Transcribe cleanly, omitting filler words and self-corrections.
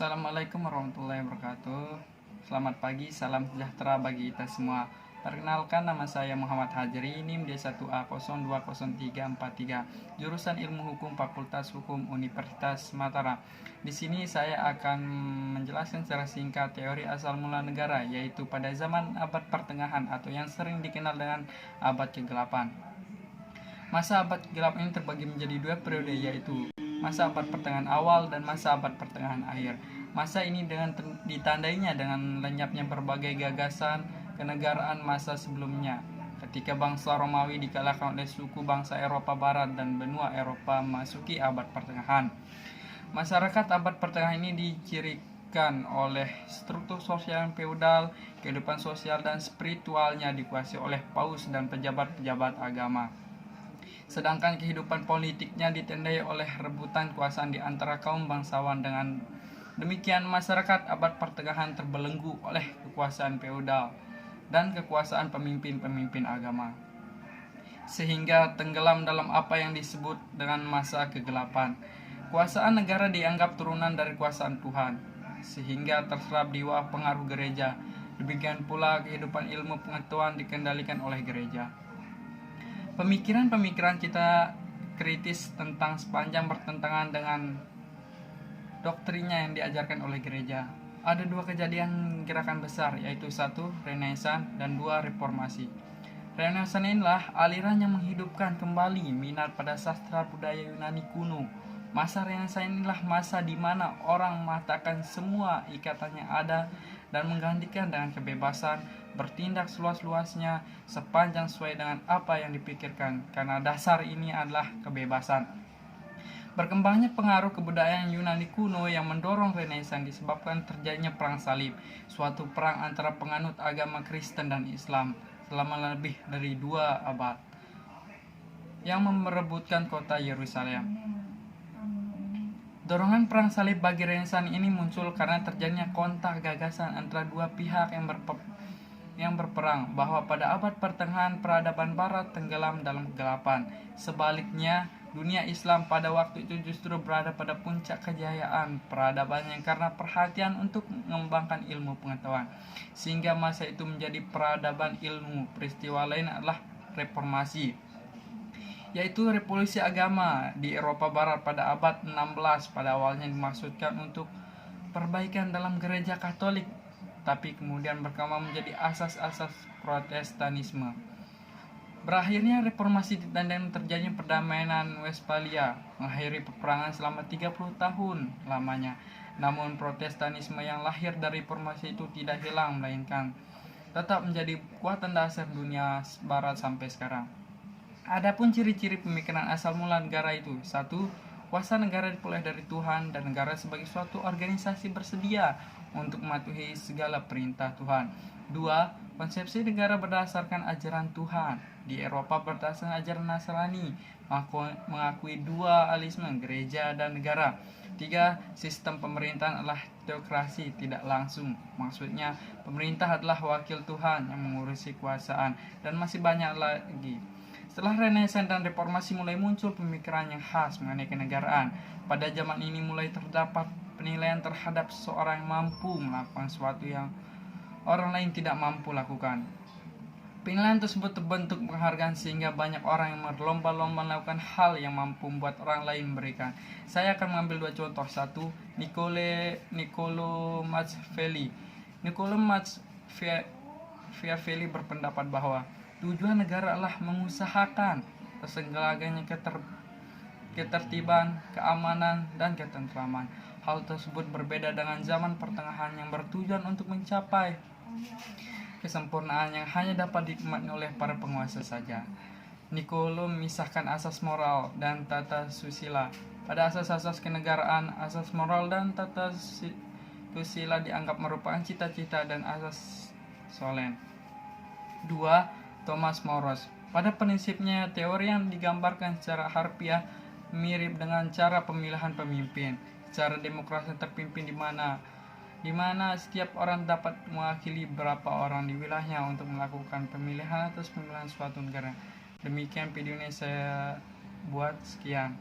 Assalamualaikum warahmatullahi wabarakatuh. Selamat pagi, salam sejahtera bagi kita semua. Perkenalkan, nama saya Muhammad Hajri, NIM D1A020343, jurusan Ilmu Hukum Fakultas Hukum Universitas Mataram. Di sini saya akan menjelaskan secara singkat teori asal mula negara, yaitu pada zaman abad pertengahan atau yang sering dikenal dengan abad kegelapan. Masa abad gelap ini terbagi menjadi dua periode, yaitu masa abad pertengahan awal dan masa abad pertengahan akhir. Masa ini ditandainya dengan lenyapnya berbagai gagasan kenegaraan masa sebelumnya, ketika bangsa Romawi dikalahkan oleh suku bangsa Eropa Barat dan benua Eropa memasuki abad pertengahan. Masyarakat abad pertengahan ini dicirikan oleh struktur sosial yang feodal, kehidupan sosial dan spiritualnya dikuasai oleh paus dan pejabat-pejabat agama. Sedangkan kehidupan politiknya ditandai oleh rebutan kekuasaan di antara kaum bangsawan. Dengan demikian, masyarakat abad pertengahan terbelenggu oleh kekuasaan feodal dan kekuasaan pemimpin-pemimpin agama, sehingga tenggelam dalam apa yang disebut dengan masa kegelapan. Kekuasaan negara dianggap turunan dari kekuasaan Tuhan, sehingga terserap di bawah pengaruh gereja. Demikian pula kehidupan ilmu pengetahuan dikendalikan oleh gereja. Pemikiran-pemikiran kita kritis tentang sepanjang bertentangan dengan doktrinnya yang diajarkan oleh gereja. Ada dua kejadian gerakan besar, yaitu satu, Renaissance, dan dua, Reformasi. Renaissance inilah aliran yang menghidupkan kembali minat pada sastra budaya Yunani kuno. Masa Renaissance inilah masa di mana orang mematahkan semua ikatan yang ada dan menggantikan dengan kebebasan bertindak seluas-luasnya sepanjang sesuai dengan apa yang dipikirkan, karena dasar ini adalah kebebasan. Berkembangnya pengaruh kebudayaan Yunani kuno yang mendorong Renaissance disebabkan terjadinya perang salib, suatu perang antara penganut agama Kristen dan Islam selama lebih dari 2 abad yang merebutkan kota Yerusalem. Dorongan perang salib bagi Renaissance ini muncul karena terjadinya kontak gagasan antara dua pihak yang berperang, bahwa pada abad pertengahan peradaban barat tenggelam dalam kegelapan. Sebaliknya, dunia Islam pada waktu itu justru berada pada puncak kejayaan peradabannya karena perhatian untuk mengembangkan ilmu pengetahuan, sehingga masa itu menjadi peradaban ilmu. Peristiwa lain adalah Reformasi, yaitu revolusi agama di Eropa Barat pada abad 16. Pada awalnya dimaksudkan untuk perbaikan dalam gereja Katolik, tapi kemudian berkembang menjadi asas-asas Protestanisme. Berakhirnya Reformasi ditandai terjadinya perdamaian Westphalia, mengakhiri peperangan selama 30 tahun lamanya. Namun Protestanisme yang lahir dari Reformasi itu tidak hilang, melainkan tetap menjadi kekuatan dasar dunia barat sampai sekarang. Adapun ciri-ciri pemikiran asal mula negara itu: satu, kuasa negara diperoleh dari Tuhan dan negara sebagai suatu organisasi bersedia untuk mematuhi segala perintah Tuhan. 2. Konsepsi negara berdasarkan ajaran Tuhan. Di Eropa berdasarkan ajaran Nasrani, mengakui dualisme gereja dan negara. 3. Sistem pemerintahan adalah teokrasi tidak langsung. Maksudnya, pemerintah adalah wakil Tuhan yang mengurusi kekuasaan, dan masih banyak lagi. Setelah Renaissance dan Reformasi mulai muncul pemikiran yang khas mengenai kenegaraan. Pada zaman ini mulai terdapat penilaian terhadap seseorang yang mampu melakukan sesuatu yang orang lain tidak mampu lakukan. Penilaian tersebut terbentuk penghargaan sehingga banyak orang yang berlomba-lomba melakukan hal yang mampu membuat orang lain memberikan. Saya akan mengambil 2 contoh. 1. Niccolo Machiavelli. Niccolo Machiavelli berpendapat bahwa tujuan negara adalah mengusahakan terselenggaranya ketertiban, keamanan, dan ketentraman. Hal tersebut berbeda dengan zaman pertengahan yang bertujuan untuk mencapai kesempurnaan yang hanya dapat dinikmati oleh para penguasa saja. Niccolo memisahkan asas moral dan tata susila. Pada asas-asas kenegaraan, asas moral dan tata susila dianggap merupakan cita-cita dan asas solen. 2. Thomas Moros. Pada prinsipnya, teori yang digambarkan secara harfiah mirip dengan cara pemilihan pemimpin. Cara demokrasi terpimpin di mana setiap orang dapat mewakili beberapa orang di wilayahnya untuk melakukan pemilihan atas pemilihan suatu negara. Demikian video ini saya buat, sekian.